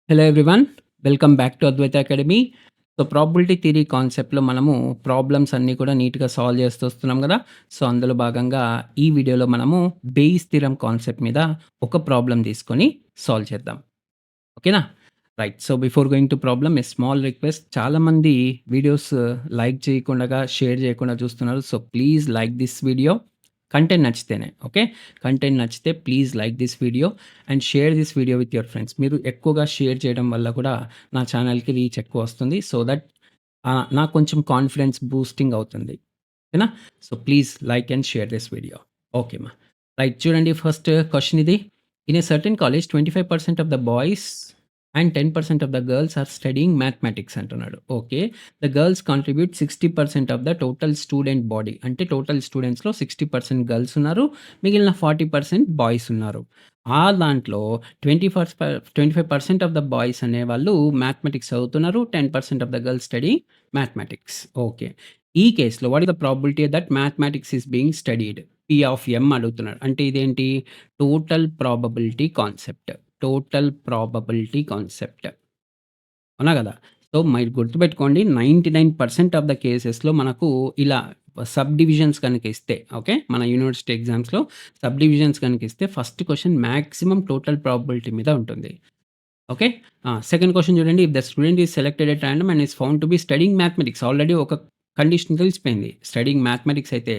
Hello everyone. Welcome back to Advaita academy. So, probability theory కాన్సెప్ట్‌లో మనము problems అన్నీ కూడా నీట్‌గా సాల్వ్ చేస్తూ వస్తున్నాం గదా! సో, అందులో భాగంగా ఈ వీడియోలో మనము బేయిస్ థీరమ్ కాన్సెప్ట్ మీద ఒక ప్రాబ్లమ్ తీసుకొని సాల్వ్ చేద్దాం. ఓకేనా? Right. So, before going to problem a small request. చాలామంది వీడియోస్ లైక్ చేయకుండగా, షేర్ చేయకుండా చూస్తున్నారు. So, please like this video. Content నచ్చితేనే. ఓకే. కంటెంట్ నచ్చితే please like this video and share this video with your friends. మీరు ఎక్కువగా share చేయడం వల్ల కూడా నా ఛానల్‌కి రీచ్ ఎక్కువ వస్తుంది. సో దట్ నాకు కొంచెం కాన్ఫిడెన్స్ బూస్టింగ్ అవుతుంది. ఓకేనా? So, please like and share this video. Okay మా. రైట్, చూడండి ఫస్ట్ క్వెషన్ ఇది. In a certain college 25% of the boys and 10% of the girls are studying mathematics అంటున్నాడు. Okay. The girls contribute 60% of the total student body. అంటే total స్టూడెంట్స్‌లో 60% girls ఉన్నారు. మిగిలిన 40% boys ఉన్నారు. ఆ దాంట్లో 25% ఆఫ్ ద బాయ్స్ అనేవాళ్ళు మ్యాథమెటిక్స్ చదువుతున్నారు. 10% of the girls study mathematics. Okay. ఈ కేస్‌లో what is the probability that mathematics is being studied? P of M అడుగుతున్నాడు. అంటే ఇదేంటి? Total probability concept. Total probability concept. అవునా గదా! సో, మీరు గుర్తుపెట్టుకోండి, 99% ఆఫ్ ద కేసెస్‌లో మనకు ఇలా సబ్ డివిజన్స్ గనుక ఇస్తే, ఓకే. మన యూనివర్సిటీ ఎగ్జామ్స్‌లో సబ్ డివిజన్స్ గనుక ఇస్తే first question maximum total probability మీద ఉంటుంది. ఓకే. సెకండ్ క్వెషన్ చూడండి. If the student is selected at random and is found to be studying mathematics. Already ఒక కండిషన్ తెలిసిపోయింది. స్టడీయింగ్ మ్యాథమెటిక్స్ అయితే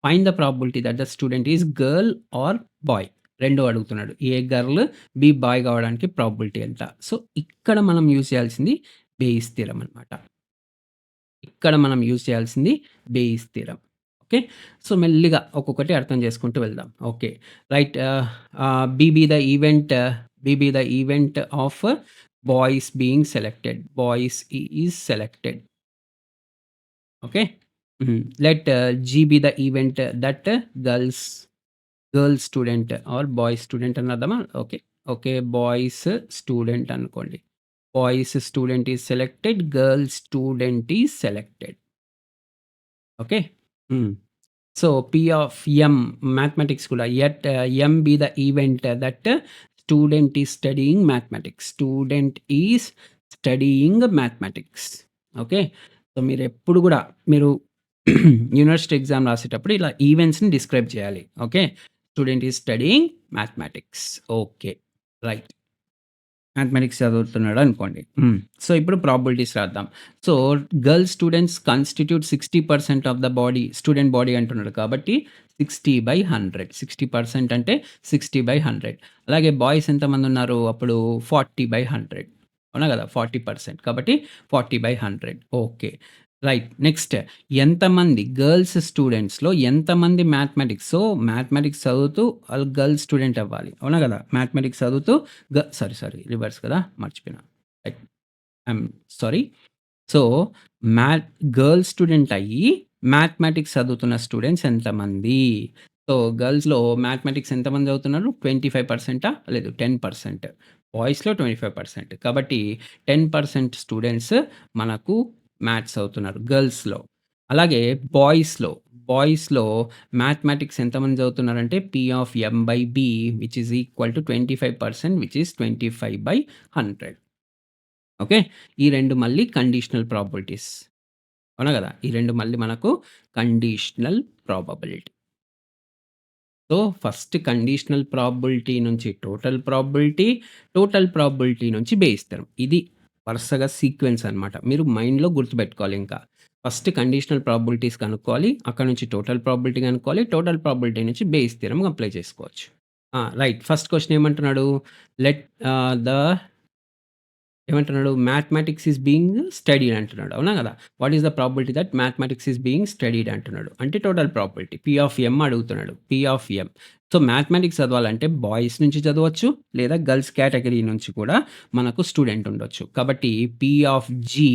find the probability that the student is girl or boy. 2 అడుగుతున్నాడు. A girl, B boy కావడానికి probability ఎంత? So, ఇక్కడ మనం use చేయాల్సింది Bayes theorem అనమాట. ఇక్కడ మనం యూజ్ చేయాల్సింది బేయిస్ థీరమ్. ఓకే. సో, మెల్లిగా ఒక్కొక్కటి అర్థం చేసుకుంటూ వెళ్దాం. Okay. Right. B B the event B B the event of boys being selected. Boys is selected. Okay. Let G B the event that girls girl student or boy student అని అర్థమా? Okay. Okay. Boys student అనుకోండి. Boys student is selected. Girl student is selected. Okay. Hmm. So, P of M mathematics కూడా at M be the event that student is studying mathematics. Student is studying mathematics. Okay. So, మీరెప్పుడు గూడా మీరు university exam రాసేటప్పుడు ఇలా ఈవెంట్స్‌ని describe చేయాలి. Okay. Student is studying mathematics. Okay. Right. Mathematics చదువుతున్నాడు అనుకోండి. So, ఇప్పుడు ప్రాబబిలిటీస్ రాద్దాం. So, girl students constitute 60% of the body, student body అంటున్నాడు కాబట్టి 60/100. 60% అంటే 60/100. అలాగే బాయ్స్ ఎంతమందున్నారు అప్పుడు? 40/100. అవునా గదా! 40% కాబట్టి 40/100. ఓకే. రైట్. నెక్స్ట్, ఎంతమంది గర్ల్స్ స్టూడెంట్స్‌లో ఎంతమంది మ్యాథమెటిక్స్? సో, మ్యాథమెటిక్స్ చదువుతూ ఆళ్ళు గర్ల్ స్టూడెంట్ అవ్వాలి. అవునా గదా! మ్యాథమెటిక్స్ చదువుతూ సారీ రివర్స్ కదా! మర్చిపోయినా. Right. I'm sorry. So, math girl student అయ్యి మ్యాథమెటిక్స్ చదువుతున్న స్టూడెంట్స్ ఎంతమంది? సో, గర్ల్స్‌లో మ్యాథమెటిక్స్ ఎంతమంది చదువుతున్నారు? 25% లేదు 10%. బాయ్స్‌లో 25%. కాబట్టి 10% స్టూడెంట్స్ మనకు మ్యాథ్స్ చదువుతున్నారు గర్ల్స్‌లో. అలాగే బాయ్స్‌లో, బాయ్స్‌లో మ్యాథమెటిక్స్ ఎంతమంది చదువుతున్నారంటే P of M by B which is equal to 25% which is 25/100. Okay. ఈ 2 మళ్ళీ కండిషనల్ ప్రాబబిలిటీస్. అవునా గదా! ఈ 2 మళ్ళీ మనకు conditional probability. So, first conditional probability నుంచి టోటల్ ప్రాబబిలిటీ, టోటల్ ప్రాబబిలిటీ నుంచి బేస్ థీరమ్. ఇది వరుసగా సీక్వెన్స్ అనమాట. మీరు మైండ్‌లో గుర్తుపెట్టుకోవాలి ఇంకా. ఫస్ట్ కండిషనల్ ప్రాబబిలిటీస్ కనుక్కోవాలి. అక్కడి నుంచి టోటల్ ప్రాబబిలిటీ కనుక్కోవాలి. టోటల్ ప్రాబబిలిటీ నుంచి బేస్ థీరమ్ అప్లై చేసుకోవచ్చు. రైట్. ఫస్ట్ క్వెషన్ ఏమంటున్నాడు? లెట్ ద ఏమంటున్నాడు? మ్యాథమెటిక్స్ ఈస్ బీయింగ్ స్టడీడ్ అంటున్నాడు. అవునా గదా! What is the probability that mathematics is being studied అంటున్నాడు. అంటే total probability. P of M అడుగుతున్నాడు. P of M. So, mathematics చదవాలంటే బాయ్స్ నుంచి చదవచ్చు. లేదా గర్ల్స్ కేటగరీ నుంచి కూడా మనకు స్టూడెంట్ ఉండొచ్చు. కాబట్టి P of G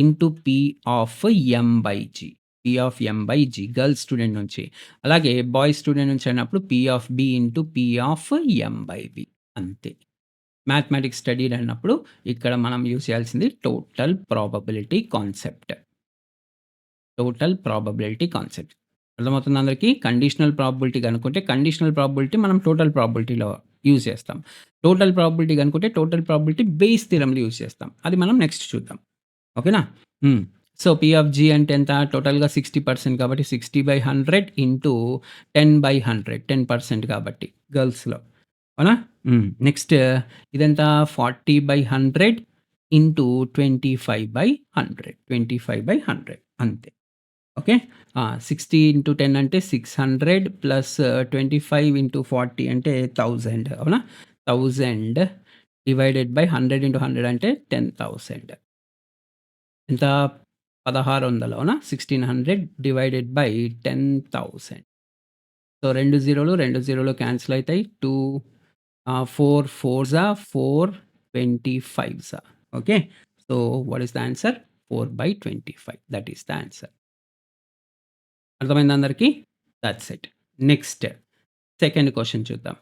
into P of M by G. P of M by G girls student నుంచి. అలాగే బాయ్స్ స్టూడెంట్ నుంచి అన్నప్పుడు P of B into P of M by B. అంతే. మ్యాథమెటిక్స్ స్టడీడ్ అన్నప్పుడు ఇక్కడ మనం యూజ్ చేయాల్సింది total probability concept. Total probability concept. అర్థమవుతుందా అందరికి? కండిషనల్ ప్రాబబిలిటీ కనుక్కుంటే కండిషనల్ ప్రాబబిలిటీ మనం టోటల్ ప్రాబబిలిటీలో యూజ్ చేస్తాం. టోటల్ ప్రాబబిలిటీ కనుక్కుంటే టోటల్ ప్రాబబిలిటీ బేస్ థియరమ్‌లో యూజ్ చేస్తాం. అది మనం నెక్స్ట్ చూద్దాం. ఓకేనా? హ్మ్. సో, పి ఆఫ్ జి అంటే ఎంత? టోటల్‌గా 60% కాబట్టి 60/100 ఇంటూ 10/100 10% కాబట్టి గర్ల్స్‌లో. అవునా? నెక్స్ట్ ఇదెంత? 40/100 ఇంటూ 25/100 25/100 అంతే. ఓకే. 60 ఇంటూ 10 అంటే 600 ప్లస్ 25 ఇంటూ 40 అంటే 1000 అవునా? 1000 డివైడెడ్ బై 100 ఇంటూ 100 అంటే 10,000 ఎంత? 1600 అవునా? 1600 డివైడెడ్ బై 10,000 సో, 2 జీరోలు, 2 జీరోలు క్యాన్సిల్ అయితాయి. 2 4 ఫోర్సా 4 25సా okay. So, what is the answer? 4/25 that is the answer. అర్థమైందా అందరికి? That's it. Next second question చూద్దాం.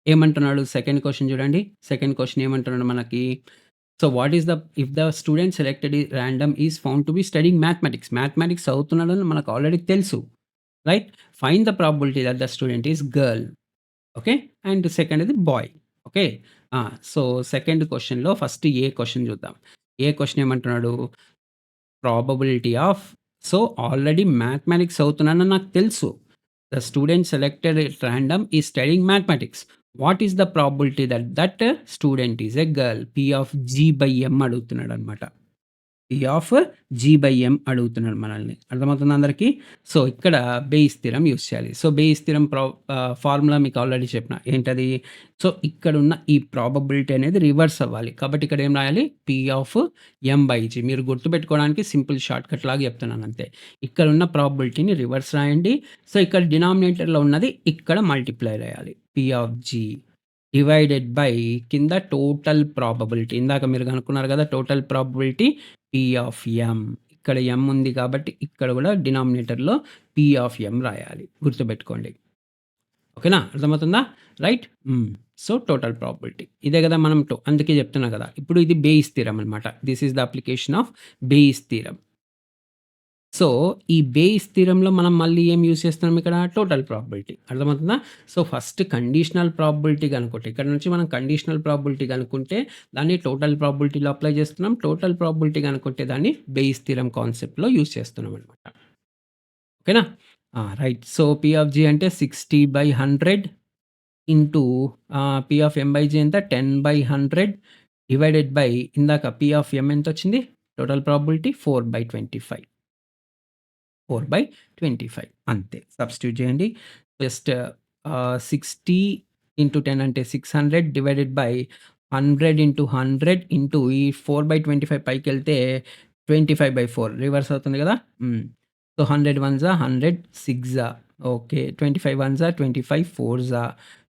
ఏమంటున్నాడు సెకండ్ క్వెషన్ చూడండి. సెకండ్ క్వెషన్ ఏమంటున్నాడు మనకి? So, what is the if the student selected random is found to be studying mathematics. Mathematics చదువుతున్నాడని మనకు already తెలుసు. Right? Find the probability that the student is girl. Okay. And సెకండ్‌ది boy. Okay. So, second క్వెషన్‌లో first A question చూద్దాం. A question ఏమంటున్నాడు? Probability of so, already mathematics చదువుతున్నానని నాకు తెలుసు. The student selected at random is studying mathematics. What is the probability that that student is a girl? P of G by M అడుగుతున్నాడన్నమాట. P of G by M అడుగుతున్నాడు మనల్ని. అర్థమవుతుందా అందరికి? So, ఇక్కడ Bayes theorem use చేయాలి. So, Bayes theorem formula మీకు already చెప్పిన. ఏంటది? సో, ఇక్కడున్న ఈ ప్రాబబిలిటీ అనేది రివర్స్ అవ్వాలి. కాబట్టి ఇక్కడ ఏం రాయాలి? P of M by G. మీరు గుర్తుపెట్టుకోవడానికి సింపుల్ షార్ట్‌కట్ లాగా చెప్తున్నాను అంతే. ఇక్కడున్న ప్రాబబిలిటీని రివర్స్ రాయండి. సో, ఇక్కడ డినామినేటర్‌లో ఉన్నది ఇక్కడ మల్టిప్లై రాయాలి. P of G divided by కింద టోటల్ ప్రాబబిలిటీ. ఇందాక మీరు కనుక్కున్నారు కదా! టోటల్ ప్రాబబిలిటీ పి ఆఫ్ ఎం. ఇక్కడ ఎం ఉంది కాబట్టి ఇక్కడ కూడా డినామినేటర్‌లో పి ఆఫ్ ఎం రాయాలి. గుర్తుపెట్టుకోండి. ఓకేనా? అర్థమవుతుందా? రైట్? So, total probability. ఇదే కదా మనం అందుకే చెప్తున్నా కదా! ఇప్పుడు ఇది బేయిస్ థియరమ్ అనమాట. This is the application of Bayes theorem. So, ఈ బేయిస్ థియరమ్‌లో మనం మళ్ళీ ఏం యూజ్ చేస్తున్నాం ఇక్కడ? Total probability. అర్థమవుతుందా? సో, ఫస్ట్ కండిషనల్ ప్రాబబిలిటీ కనుక్కుంటే ఇక్కడ నుంచి మనం కండిషనల్ ప్రాబబిలిటీ కనుక్కుంటే దాన్ని టోటల్ ప్రాబబిలిటీలో అప్లై చేస్తున్నాం. టోటల్ ప్రాబబిలిటీ కనుక్కుంటే దాన్ని బేయిస్ థియరమ్ కాన్సెప్ట్‌లో యూజ్ చేస్తున్నాం అనమాట. ఓకేనా? Right. So, P of G అంటే 60/100 into P of M by G ఎంత? 10/100 డివైడెడ్ బై ఇందాక పి ఆఫ్ ఎం ఎంతొచ్చింది? Total probability 4/25. 4/25 అంతే. సబ్స్టిట్యూట్ చేయండి. జస్ట్ 60 ఇంటూ 10 అంటే 600 డివైడెడ్ బై 100 ఇంటూ 100 ఇంటూ ఈ 4/25 పైకెళ్తే 25/4 రివర్స్ అవుతుంది కదా! So, 100 వన్సా 100 సిక్సా okay. 25 వన్సా 25 ఫోర్సా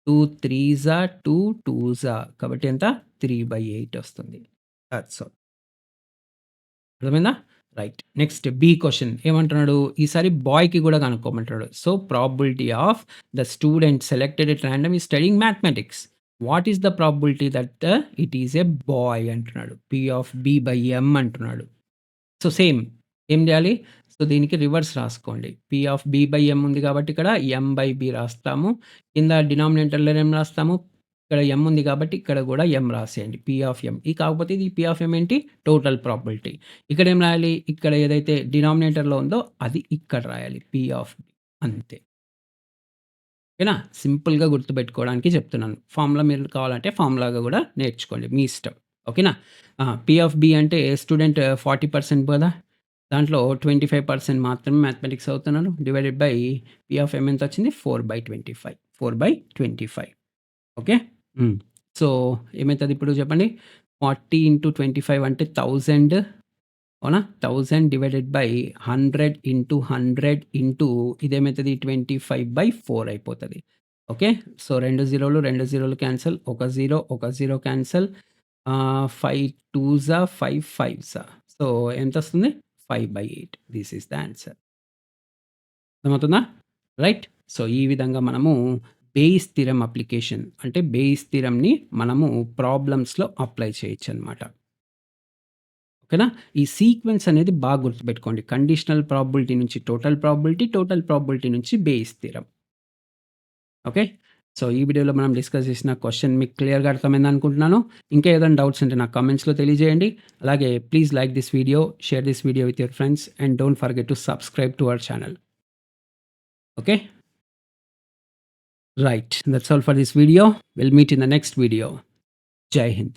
2 త్రీసా 2 టూసా కాబట్టి ఎంత? 3/8 వస్తుంది. That's all. అర్థమైందా? రైట్. నెక్స్ట్ బి క్వెషన్ ఏమంటున్నాడు? ఈసారి బాయ్‌కి గూడా కనుక్కోమంటాడు. So, probability of the student selected at random is studying mathematics. What is the probability that it is a boy అంటున్నాడు. P of B by M అంటున్నాడు. So, same ఏం జేయాలి? So, దీనికి రివర్స్ రాసుకోండి. P of B by M ఉంది కాబట్టి ఇక్కడ M by B రాస్తాము. కింద డినామినేటర్‌లో ఏం రాస్తాము? ఇక్కడ ఎం ఉంది కాబట్టి ఇక్కడ గూడా ఎం రాసేయండి. పి ఆఫ్ ఎం. కాకపోతే ఇది పి ఆఫ్ ఎం ఏంటి? Total probability. ఇక్కడ ఏం రాయాలి? ఇక్కడ ఏదైతే డినామినేటర్‌లో ఉందో అది ఇక్కడ రాయాలి. పి ఆఫ్ బి అంతే. ఓకేనా? సింపుల్‌గా గుర్తుపెట్టుకోవడానికి చెప్తున్నాను. ఫార్ములా మీరు కావాలంటే ఫార్ములాగా గూడా నేర్చుకోండి. మీ ఇష్టం. ఓకేనా? పి ఆఫ్ బి అంటే స్టూడెంట్ 40% కదా! దాంట్లో 25% మాత్రమే మ్యాథమెటిక్స్ చదువుతున్నారు. Divided by P of M ఎంతొచ్చింది? 4/25. 4/25 ఓకే. హ్మ్. సో, ఏమైతది ఇప్పుడు చెప్పండి? 40 ఇంటూ 25 అంటే 1000 అవునా? 1000 డివైడెడ్ బై 100 ఇంటూ 100 ఇంటూ ఇదేమైతది? 25/4 అయిపోతది. ఓకే. సో, 2 జీరోలు, 2 జీరోలు క్యాన్సెల్. ఒక జీరో, ఒక జీరో క్యాన్సెల్. 5 టూసా 5 ఫైవ్సా. సో, ఎంతొస్తుంది? 5/8 దిస్ ఈస్ ద ఆన్సర్. అర్థమవుతుందా? రైట్. సో, ఈ విధంగా మనము బేయిస్ థియరమ్ అప్లికేషన్ అంటే బేయిస్ థియరమ్‌ని మనము ప్రాబ్లమ్స్‌లో అప్లై చేయొచ్చనమాట. ఓకేనా? ఈ సీక్వెన్స్ అనేది బాగా గుర్తుపెట్టుకోండి. కండిషనల్ ప్రాబబిలిటీ నుంచి టోటల్ ప్రాబబిలిటీ, టోటల్ ప్రాబబిలిటీ నుంచి బేయిస్ థియరమ్. ఓకే. సో, ఈ వీడియోలో మనం డిస్కస్ చేసిన క్వెషన్ మీకు క్లియర్‌గా అర్థమైందనుకుంటున్నాను. ఇంకా ఏదైనా డౌట్స్ ఉంటే నాకు కామెంట్స్‌లో తెలియజేయండి. అలాగే please like this video, share this video with your friends and don't forget to subscribe to our channel. Okay. Right. That's all for this video. Will meet in the next video. జై హింద్.